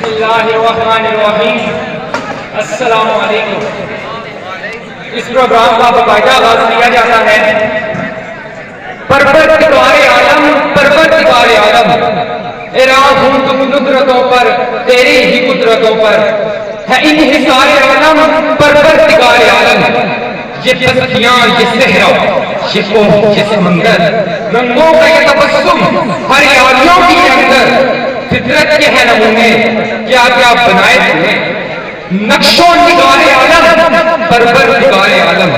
बिस्मिल्लाहिर्रहमानिर्रहीम। अस्सलामु अलैकुम। इस प्रोग्राम का बाकायदा आगाज किया जाता है परवरदिगारे आलम, परवरदिगारे आलम, इराम हूं तुम नुदरतों पर, तेरी ही कुदरतों पर है इन्हिसारे आलम, परवरदिगारे आलम। ये बस्तियां, ये सहरा, ये कोह, ये समंदर, रंगों का ये तबस्सुम, हरियालियों के अंदर फितरत के है नमूने, क्या क्या बनाए तुमने नक्शों निगारे आलम, परवरदिगारे आलम।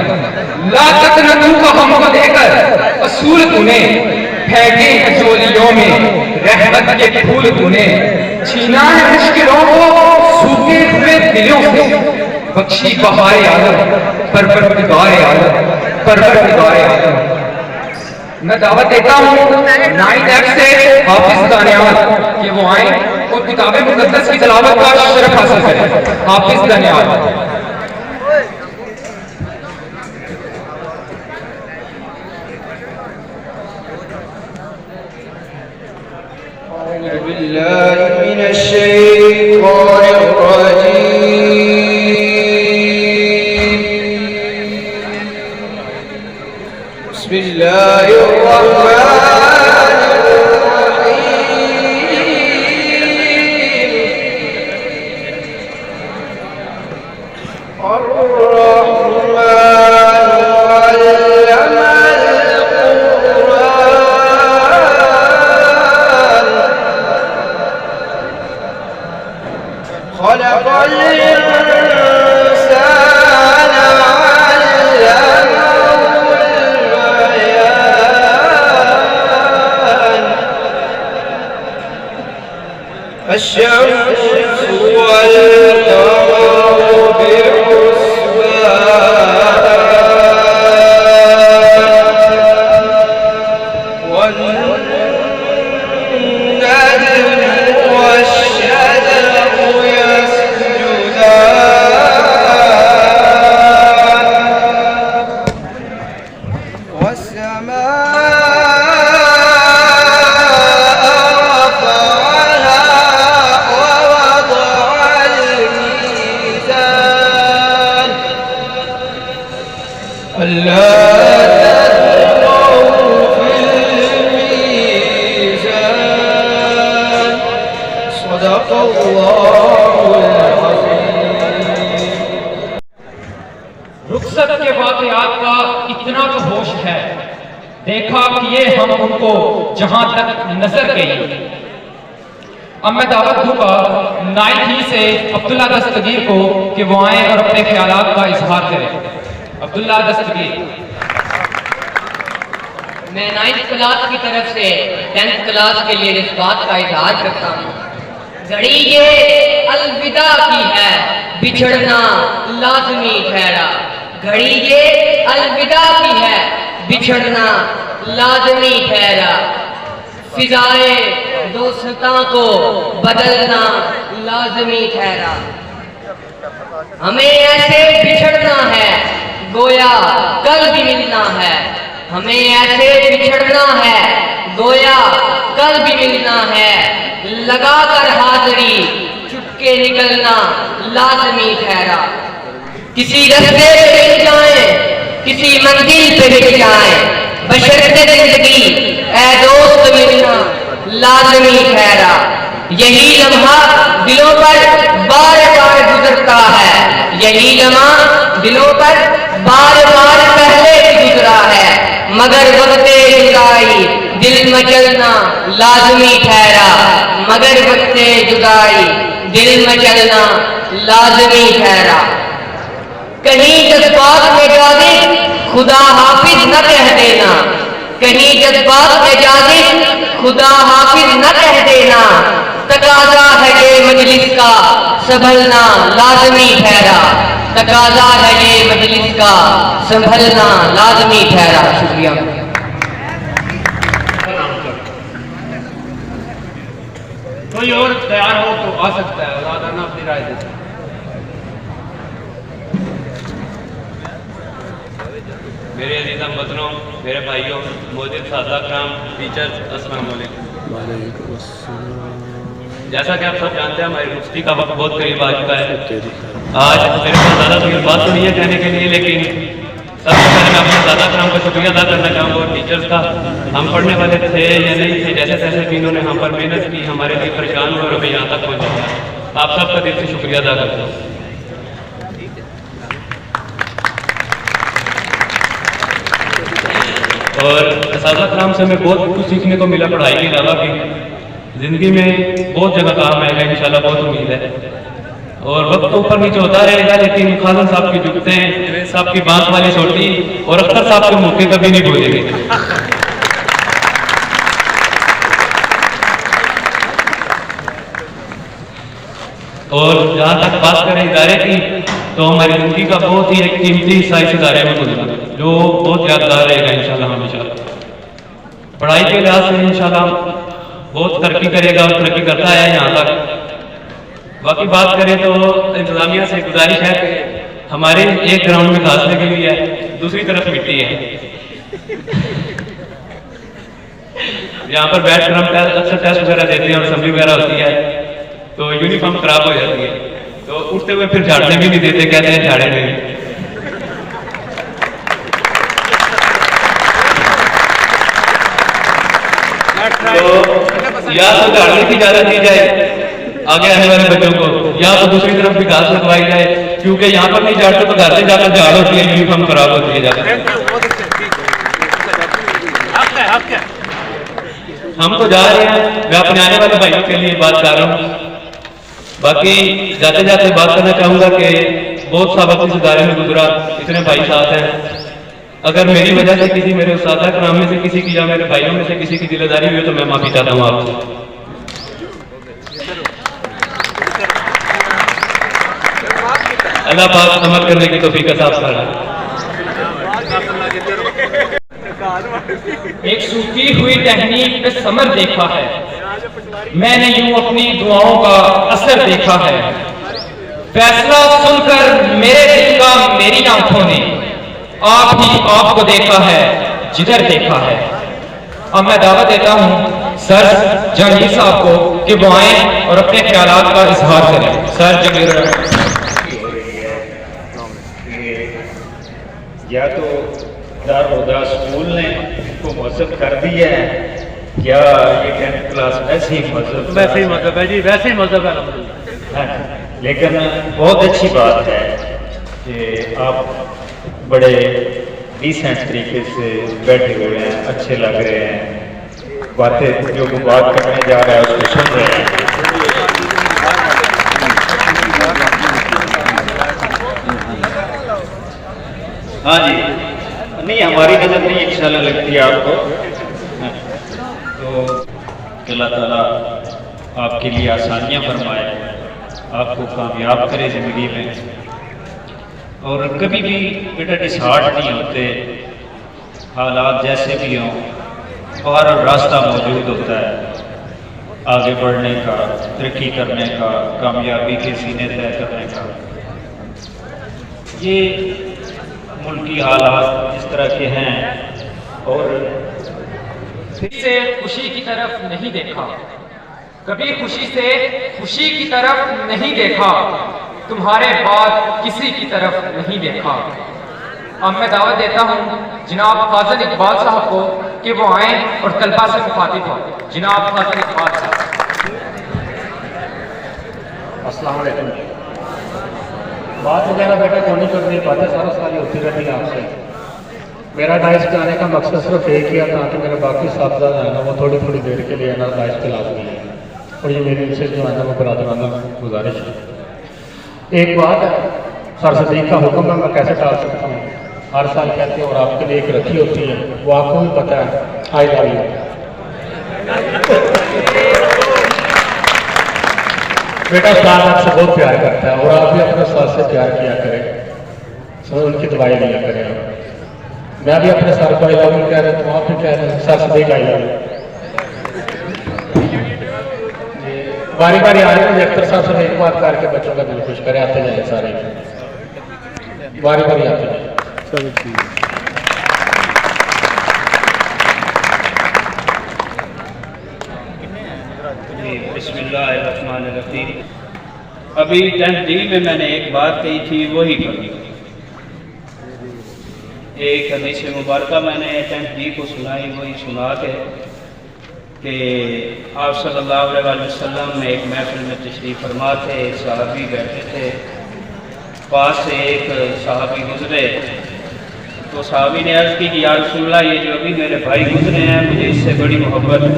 ला तकनतू का हमको देकर असूल तूने, फेंके हैं झोलियों में रहमत के फूल तूने, छीना है मुश्किलों को सूखे हुए दिलों से, बख्शी बहारे आलम, परवरदिगारे आलम, परवरदिगारे आलम। मैं दावत देता हूँ 9F से हाफिज दानियाल कि वो आए और किताबे मुकद्दस की तिलावत का शरफ हासिल करें। हाफिज दानियाल। रुखसत के वाक़यात का इतना तो होश है, देखा कि ये हम उनको जहां तक नजर गई। अब मैं दावत दूंगा 9th से अब्दुल्ला दस्तगीर को कि वो आए और अपने ख्यालात का इजहार करें। अब्दुल्ला दस्तगीर। मैं 9th क्लास की तरफ से 10th क्लास के लिए इस बात का इजहार करता हूँ। घड़ी ये अलविदा की है, बिछड़ना लाजमी ठहरा। घड़ी ये अलविदा की है, बिछड़ना लाजमी ठहरा। फिजाए दोस्तां को बदलना लाजमी ठहरा। हमें ऐसे बिछड़ना है, गोया कल भी मिलना है। हमें ऐसे बिछड़ना है, गोया कल भी मिलना है। लगा कर हाजरी चुपके निकलना लाजमी ठहरा। किसी रास्ते पे मिल जाए, किसी मंजिल पे मिल जाए, बशर्ते जिंदगी ऐ दोस्त मिलना लाजमी ठहरा। यही लम्हा दिलों पर बार बार गुजरता है, यही लम्हा दिलों पर बार बार पहले भी गुजरा है। मगर वक्ते जुदाई दिल मचलना लाजमी ठहरा। मगर वक्ते जुदाई दिल मचलना लाजमी ठहरा। कहीं जज्बात में जाजिम खुदा हाफिज न कह देना। कहीं जज्बात में जाजिम खुदा हाफिज न कह देना। तकाजा है ये मजलिस का संभलना लाजमी ठहरा। तकाजा है ये मजलिस का संभलना लाजमी ठहरा। शुक्रिया। कोई और तैयार हो तो आ सकता है, राधाना अपनी राय दे। मेरे अजीज़ वतनों, मेरे भाइयों, मोहतरम सादा कराम, टीचर्स, अस्सलाम वालेकुम। जैसा कि आप सब जानते हैं हमारी रुस्ती का वक्त बहुत करीब आ चुका है। आज मेरे पास ज़्यादा तो बात तो नहीं है कहने के लिए, लेकिन सबसे पहले मैं अपने दादा कराम का शुक्रिया अदा करना चाहूँगा और टीचर्स का। हम पढ़ने वाले थे या नहीं थे, जैसे तैसे भी इन्होंने हम पर मेहनत की, हमारे लिए परेशान हुए और हमें यहाँ तक पहुँचाया। आप सबका दिल से शुक्रिया अदा करता हूँ। और सादा कराम से हमें बहुत कुछ सीखने को मिला पढ़ाई के अलावा भी। ज़िंदगी में बहुत जगह काम आएगा इंशाल्लाह, बहुत उम्मीद है। और वक्त ऊपर नीचे होता रहेगा, लेकिन खालिद साहब की जुगते, साहब की बांस वाली छोटी और अख्तर साहब के मौके कभी नहीं भूलेंगे। और जहाँ तक बात करें इदारे की, तो हमारी ज़िंदगी का बहुत ही एक कीमती हिस्सा इस इदारे में गुजरा, जो बहुत यादगार रहेगा इंशाल्लाह हमेशा। पढ़ाई के लिहाज से इंशाल्लाह बहुत तरक्की करेगा और तरक्की करता है यहाँ तक। बाकी बात करें तो इंतजामिया से गुजारिश है कि हमारे एक ग्राउंड में घास लगी हुई है, दूसरी तरफ मिट्टी है। यहाँ पर बैठ कर हम अक्सर टेस्ट वगैरह देते हैं और असेंबली वगैरह होती है, तो यूनिफॉर्म खराब हो जाती है, तो उठते हुए फिर झाड़ने भी नहीं देते, कहते हैं झाड़े नहीं। तो या तो झाड़ने की इजाजत दी जाए आगे आने वाले बच्चों को, या तो दूसरी तरफ भी घास लगवाई जाए, क्योंकि यहाँ पर नहीं झाड़ते तो घर से जाकर झाड़ होती है, यूनिफॉर्म खराब होती है जाकर। हम तो जा रहे हैं, मैं अपने आने वाले भाइयों के लिए बात कर रहा हूँ। बाकी जाते जाते बात करना चाहूँगा कि बहुत सा वक्त इस इदारे में गुजरा, इतने भाई साथ हैं। अगर मेरी वजह से किसी मेरे उस्ताद कराम में से किसी की या मेरे भाइयों में से किसी की दिलदारी हुई तो मैं माफ़ी चाहता हूँ आपसे। अल्लाह पाक अमल करने की तौफीक अता फरमाए। एक सूखी हुई टहनी पे समर देखा है, मैंने यूं अपनी दुआओं का असर देखा है। फैसला सुनकर मेरे दिल का मेरी आंखों ने आप ही आपको देखा है जिधर देखा है। अब मैं दावा देता हूँ सर जहांगीर साहब को कि वो आए और अपने ख्यालात का इजहार करें। सर जहांगीर। या तो दारोदा स्कूल ने इसको मौसम कर दिया है, क्या ये 10th क्लास वैसे ही मजहब है जी, वैसे ही मजहब है। हाँ, लेकिन बहुत अच्छी बात है कि आप बड़े डिसेंट तरीके से बैठे हुए हैं, अच्छे लग रहे हैं, बातें जो बात करने जा रहा है उसको सुन रहे हैं। हाँ जी, नहीं हमारी नजर नहीं इंशाल्लाह लगती है आपको, तो अल्लाह ताला आपके लिए आसानियां फरमाए, आपको कामयाब करे ज़िंदगी में। और कभी भी बेटा डिसहार्ट नहीं होते, हालात जैसे भी हों और रास्ता मौजूद होता है आगे बढ़ने का, तरक्की करने का, कामयाबी के सीने तय करने का। ये मुल्की हालात इस तरह के हैं और से खुशी की तरफ नहीं देखा, कभी खुशी से खुशी की तरफ नहीं देखा, तुम्हारे बाद किसी की तरफ नहीं देखा। अब मैं दावत देता हूँ जनाब फाजिल इकबाल साहब को कि वो आए और तलबा से मुखातिब हो। जनाब फाजिल इकबाल साहब। अस्सलाम वालेकुम। बात वगैरह बेटा क्यों नहीं कर रही, बातें सारा सारी होती रहती है आपसे। मेरा डाइस पे आने का मकसद सिर्फ एक ही है ताकि मेरे बाकी साहबजाद हैं ना वो थोड़ी थोड़ी देर के लिए ना डाइस पे लाजमी है, और ये मेरी इनसे जो है ना वो बरादराना गुजारिश है। एक बात है, सर सदीक का हुक्म है, मैं कैसे टाल सकता हूँ। हर साल कहते हैं और आपके लिए एक रखी होती है, वो आपको भी पता है, आई लव यू। बेटा उस्ताद आपसे बहुत प्यार करता है और आप भी अपने उस्ताद से प्यार किया करें, समझ उनकी दवाई लिया करें आप। मैं भी अपने सर को आई लव यू कह रहा हूँ, आप भी कह रहे हैं sir Sadiq I love you. बारी बारी आ रही है, अख्तर साहब से एक बात करके बच्चों का दिल खुश करे, आते जाए सारे बारी बारी आते जाए। बिस्मिल्लाहिर्रहमानिर्रहीम। बिस्मिल्लाहिर्रहमानिर्रहीम। अभी 10th डी में मैंने एक बात कही थी, वही कही। एक हदीस मुबारक मैंने 10th डी को सुनाई, वही सुना के कि आप सल्लल्लाहु अलैहि वसल्लम में एक महफिल में तशरीफ़ फरमा थे, सहाबी बैठे थे, पास से एक सहाबी गुजरे तो सहाबी ने अर्ज़ की कि या रसूलल्लाह, ये जो अभी मेरे भाई गुजरे हैं मुझे इससे बड़ी मोहब्बत है।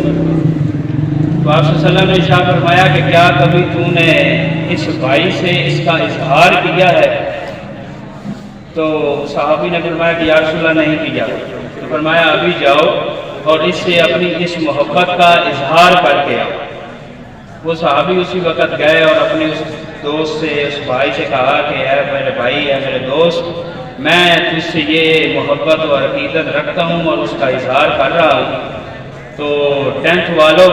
तो आप सल्लल्लाहु अलैहि वसल्लम ने इरशाद फरमाया कि क्या कभी तूने इस भाई से इसका इजहार किया है? तो सहाबी ने फरमाया कि या रसूलल्लाह नहीं किया। तो फरमाया अभी जाओ और इससे अपनी इस मोहब्बत का इजहार करके आओ। वो सहाबी उसी वक़्त गए और अपने उस दोस्त से, उस भाई से कहा कि है मेरे भाई, है मेरे दोस्त, मैं तुझसे ये मोहब्बत और अकीदत रखता हूँ और उसका इजहार कर रहा हूँ। तो 10th वालों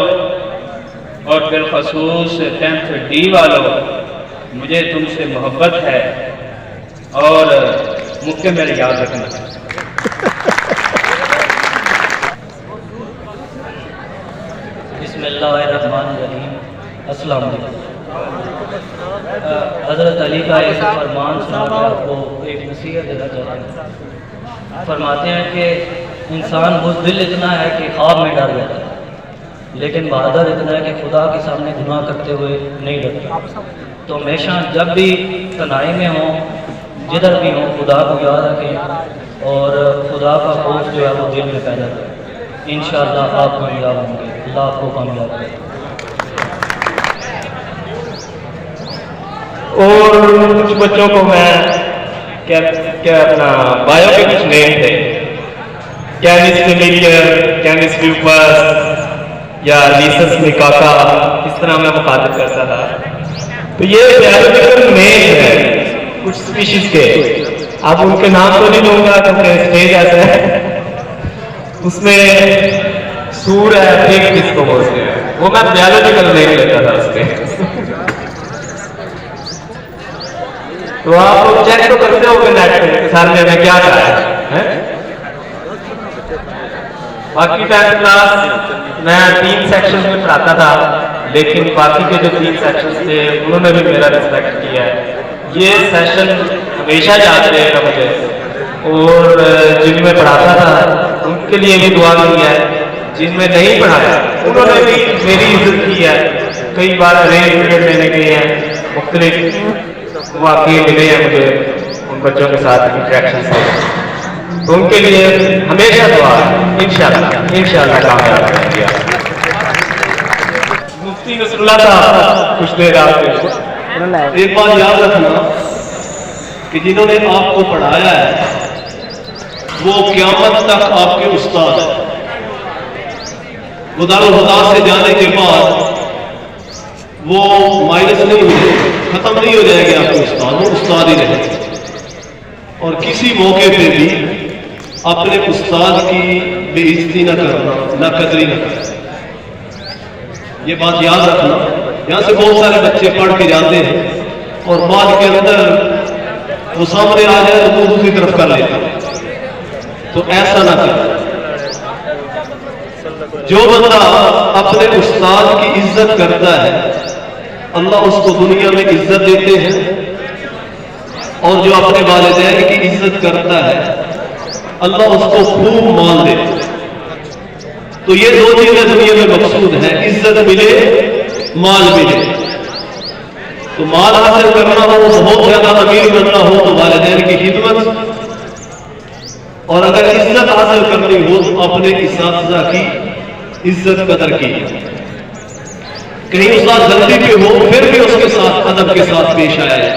और बिलखसूस 10th डी वालों, मुझे तुमसे मोहब्बत है और मुझे मेरे याद रखना। बिस्मिल्लाहिर्रहमानिर्रहीम। अस्सलाम वालेकुम। हज़रत अली का एक फरमान सुना के आपको एक नसीहत देना चाहते हैं। फरमाते हैं कि इंसान बुज़दिल इतना है कि ख्वाब में डर जाता है, लेकिन बहादुर इतना है कि खुदा के सामने गुनाह करते हुए नहीं डरता। तो हमेशा जब भी तनाई में हो, जिधर भी हो, खुदा को याद रखें और खुदा का खौफ जो है वो दिल में पैदा करें। इंशाअल्लाह आप कामयाब होंगे। अल्लाह आपको कामयाब करे। और कुछ बच्चों को मैं क्या क्या अपना बायो के कुछ नेम थे, कैनिस फ्यूपस या लीसस मिकाका, इस तरह मैं मुखातिब करता था। तो ये बायोलॉजिकल नेम है कुछ स्पीशीज के। आप उनके नाम तो नहीं लूंगा क्योंकि स्टेज ऐसा है, उसमें सूर है, फिग किसको बोलते हैं, वो मैं बायोलॉजिकल नेम लेता था उसके। तो आप लोग चेक तो करते हो नेट पे सर ने हमें क्या कहा है? बाकी 10th क्लास मैं 3 सेक्शन में पढ़ाता था, लेकिन बाकी के जो 3 सेक्शन थे उन्होंने भी मेरा रिस्पेक्ट किया है। ये सेशन हमेशा याद रहेगा मुझे, और जिनमें पढ़ाता था उनके लिए भी दुआ की है, जिनमें नहीं पढ़ाया उन्होंने भी मेरी इज्जत की है। कई बार अरेंज पीरियड लेने गए हैं, मुख्तलिफ वाकई मिले हैं मुझे उन बच्चों के साथ इंटरेक्शन से, तो उनके लिए हमेशा दुआ है। इंशाअल्लाह कामयाब करेंगे। मुफ्ती नसरुल्लाह साहब कुछ देर आपके, एक बात याद रखना कि जिन्होंने आपको पढ़ाया है वो क़यामत तक आपके उस्ताद है। खुदारुल खुदा से जाने के बाद वो माइनस नहीं हुए, खत्म नहीं हो जाएंगे आपके उस्ताद, वो उस्ताद ही रहेंगे। और किसी मौके पे भी अपने उस्ताद की बेइज्जती न करना, न कदरी न करना, ये बात याद रखना। यहाँ से बहुत सारे बच्चे पढ़ के जाते हैं और बाद के अंदर वो सामने आ जाए तो वो दूसरी तरफ कर लेते हैं, तो ऐसा ना करें। जो बंदा अपने उस्ताद की इज्जत करता है, अल्लाह उसको दुनिया में इज्जत देते हैं, और जो अपने वालिदैन की इज्जत करता है अल्लाह उसको खूब माल देते हैं। तो ये 2 चीजें दुनिया में मकसूद है, इज्जत मिले, माल मिले। तो माल हासिल करना हो, बहुत ज्यादा अमीर बनना हो तो वालिदैन की खिदमत, और अगर इज्जत हासिल करनी हो तो अपने इस्तिज़ा की इज्जत कदर की। कहीं उस्ताद गलती पे हो फिर भी उसके साथ अदब के साथ पेश आया है।